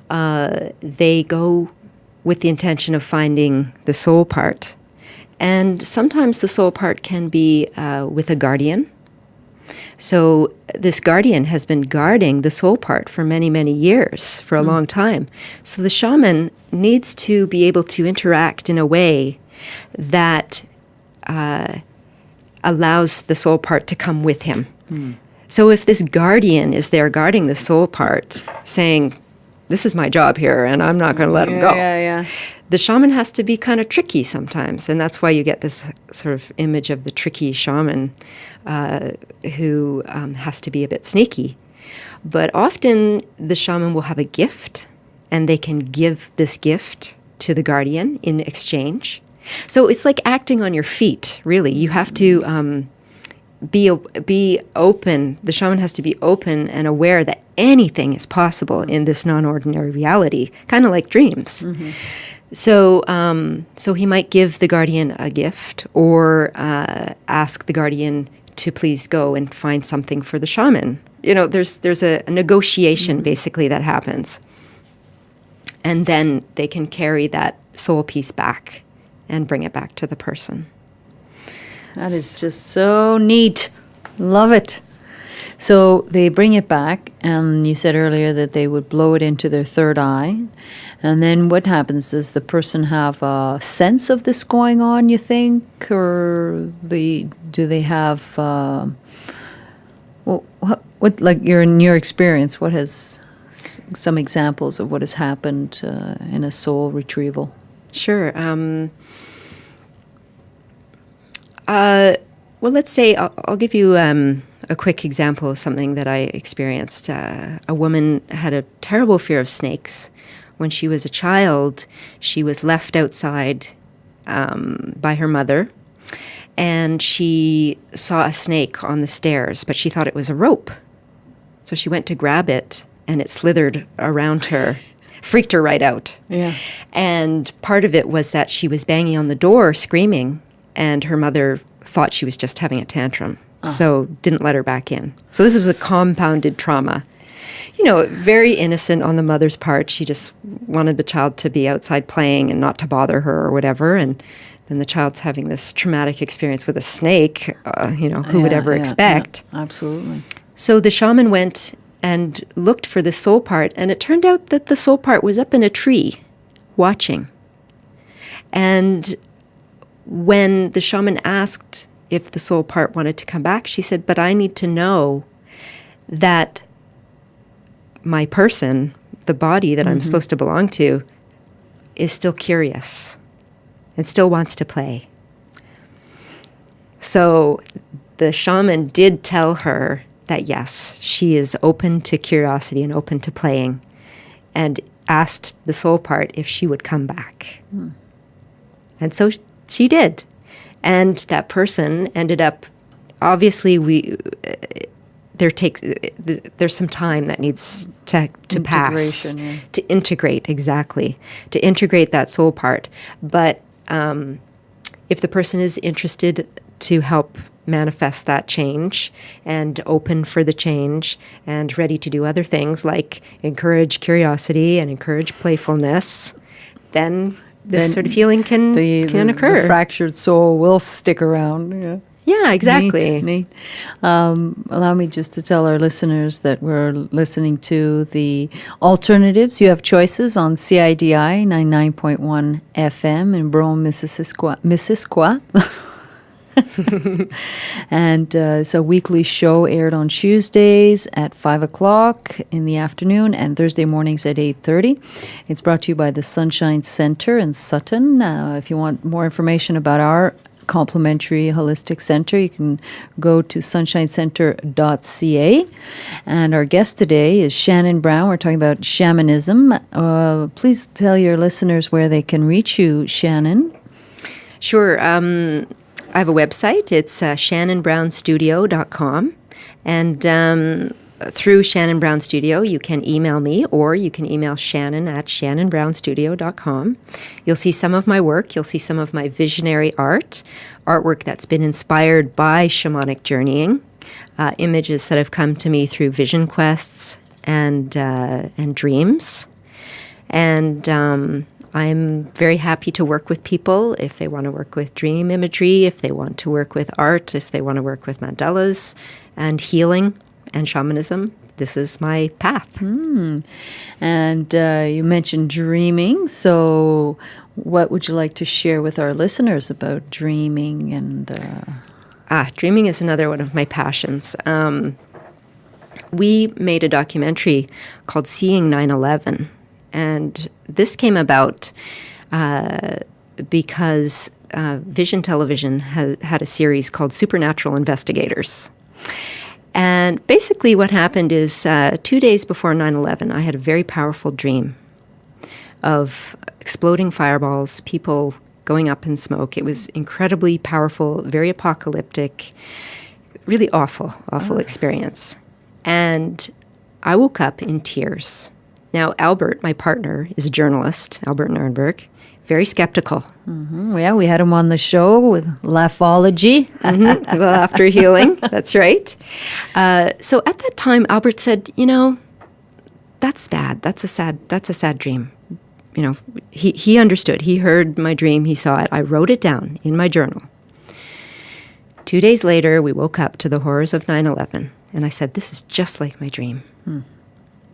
they go with the intention of finding the soul part. And sometimes the soul part can be with a guardian. So this guardian has been guarding the soul part for many, many years, for a long time. So the shaman needs to be able to interact in a way that allows the soul part to come with him. So if this guardian is there guarding the soul part, saying, this is my job here, and I'm not going to let him go. The shaman has to be kind of tricky sometimes, and that's why you get this sort of image of the tricky shaman who has to be a bit sneaky. But often the shaman will have a gift, and they can give this gift to the guardian in exchange. So it's like acting on your feet, really. You have to be open. The shaman has to be open and aware that anything is possible in this non-ordinary reality, kind of like dreams. So he might give the guardian a gift or ask the guardian to please go and find something for the shaman. You know, there's a negotiation basically that happens. And then they can carry that soul piece back and bring it back to the person. That is just so neat. Love it. So they bring it back, and you said earlier that they would blow it into their third eye. And then what happens? Does the person have a sense of this going on, you think? Or do they have, what like in your experience, what has some examples of what has happened in a soul retrieval? Sure. Well, let's say I'll give you a quick example of something that I experienced. A woman had a terrible fear of snakes. When she was a child, she was left outside by her mother, and she saw a snake on the stairs, but she thought it was a rope. So she went to grab it, and it slithered around her, freaked her right out. Yeah. And part of it was that she was banging on the door, screaming, and her mother thought she was just having a tantrum, so didn't let her back in. So this was a compounded trauma. You know, very innocent on the mother's part. She just wanted the child to be outside playing and not to bother her or whatever. And then the child's having this traumatic experience with a snake, who would ever expect? Yeah, absolutely. So the shaman went and looked for the soul part, and it turned out that the soul part was up in a tree watching. And when the shaman asked if the soul part wanted to come back, she said, but I need to know that my person, the body that I'm supposed to belong to, is still curious and still wants to play. So the shaman did tell her that, yes, she is open to curiosity and open to playing, and asked the soul part if she would come back. And so she did. And that person ended up, obviously, there's some time that needs to pass. Yeah. To integrate, exactly. To integrate that soul part. But if the person is interested to help manifest that change and open for the change and ready to do other things like encourage curiosity and encourage playfulness, then this sort of healing can occur. The fractured soul will stick around. Yeah. Yeah, exactly. Neat. Allow me just to tell our listeners that we're listening to the alternatives. You have choices on CIDI 99.1 FM in Brome, Missisquoi. And it's a weekly show aired on Tuesdays at 5 o'clock in the afternoon and Thursday mornings at 8:30. It's brought to you by the Sunshine Center in Sutton. If you want more information about our complimentary holistic center, you can go to sunshinecenter.ca. And our guest today is Shannon Brown. We're talking about shamanism. Please tell your listeners where they can reach you, Shannon. Sure. I have a website. It's shannonbrownstudio.com. And through Shannon Brown Studio, you can email me, or you can email Shannon at shannonbrownstudio.com. You'll see some of my work. You'll see some of my visionary artwork that's been inspired by shamanic journeying, images that have come to me through vision quests and dreams. And I'm very happy to work with people if they want to work with dream imagery, if they want to work with art, if they want to work with mandalas and healing and shamanism. This is my path. And you mentioned dreaming. So what would you like to share with our listeners about dreaming? And dreaming is another one of my passions. We made a documentary called Seeing 9/11. And this came about because Vision Television had a series called Supernatural Investigators. And basically what happened is 2 days before 9/11, I had a very powerful dream of exploding fireballs, people going up in smoke. It was incredibly powerful, very apocalyptic, really awful experience. And I woke up in tears. Now, Albert, my partner, is a journalist, Albert Nurnberg, very skeptical. Yeah, we had him on the show with Laughology. Laughter healing, that's right. So at that time, Albert said, that's bad. That's a sad dream. He understood. He heard my dream. He saw it. I wrote it down in my journal. 2 days later, we woke up to the horrors of 9/11. And I said, this is just like my dream.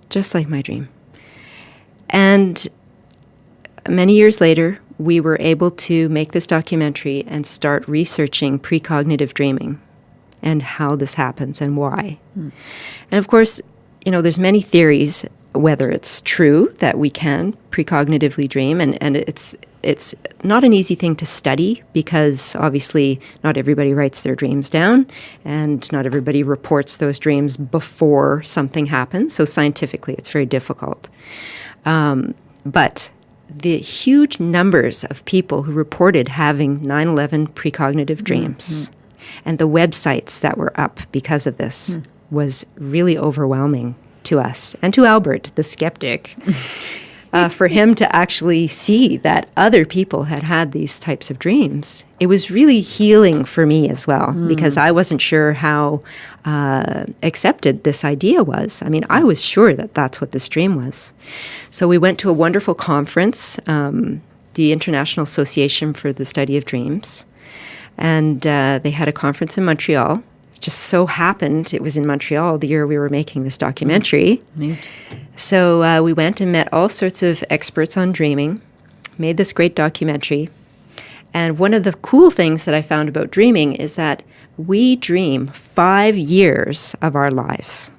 Just like my dream. And many years later, we were able to make this documentary and start researching precognitive dreaming and how this happens and why. And of course, there's many theories whether it's true that we can precognitively dream, and it's not an easy thing to study because obviously not everybody writes their dreams down and not everybody reports those dreams before something happens. So scientifically, it's very difficult. But the huge numbers of people who reported having 9/11 precognitive dreams and the websites that were up because of this was really overwhelming to us and to Albert, the skeptic, for him to actually see that other people had these types of dreams. It was really healing for me as well because I wasn't sure how accepted this idea was. I mean, I was sure that that's what this dream was. So we went to a wonderful conference, the International Association for the Study of Dreams, and they had a conference in Montreal. Just so happened it was in Montreal the year we were making this documentary. Neat. So we went and met all sorts of experts on dreaming, made this great documentary. And one of the cool things that I found about dreaming is that we dream 5 years of our lives.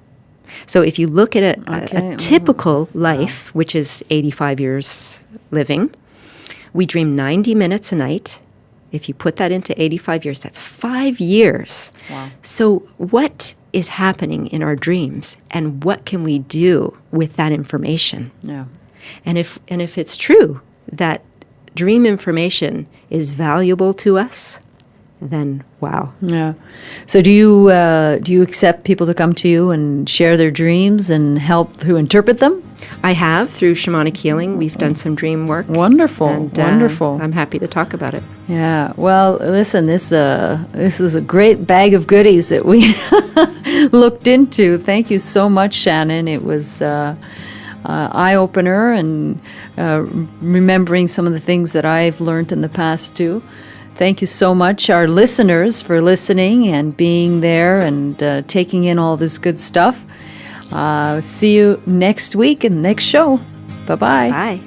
So if you look at a typical life, which is 85 years living, we dream 90 minutes a night. If you put that into 85 years, that's 5 years. Wow. So what is happening in our dreams and what can we do with that information? Yeah. And if it's true that dream information is valuable to us, then wow. Yeah. So do you accept people to come to you and share their dreams and help to interpret them? I have through shamanic healing. We've done some dream work. Wonderful. And, wonderful. I'm happy to talk about it. Yeah. Well, listen, this is a great bag of goodies that we looked into. Thank you so much, Shannon. It was eye-opener and remembering some of the things that I've learned in the past too. Thank you so much, our listeners, for listening and being there and taking in all this good stuff. See you next week in the next show. Bye-bye. Bye.